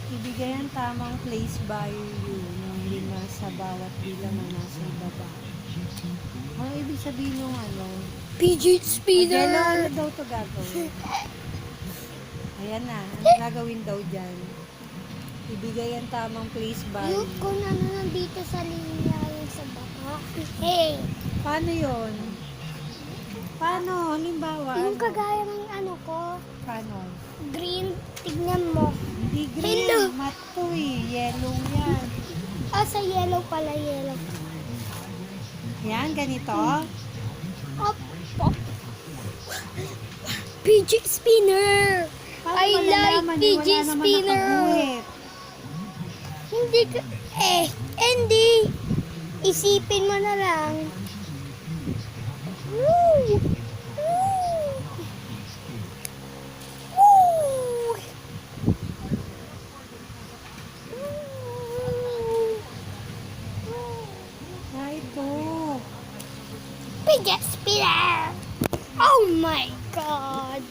Ibigay ang tamang place value ng 5 sa bawat bilang na nasa ibaba. Ano ibig sabihin ng ano? Fidget Yellow, ano spinner! daw to gagawin? Ayan na, ano gagawin daw dyan? Ibigay ang tamang place Yung value. kung ano nandito sa linya yung sa baka. Hey! Paano yon? Paano? Halimbawa, Yung ano? kagaya ng ano ko, Paano? green, tignan mo. Hindi green, Hello. mato eh. Yellow yan. Ah, sa yellow pala, yellow. Yan, ganito. Up, up. Fidget spinner! Paano I like malalaman? fidget Wala naman spinner. nakaguhit. Hindi ka, hindi. Isipin mo na lang. Woo! Woo! Woo! Ah, ito. Fidget spinner! Oh my God!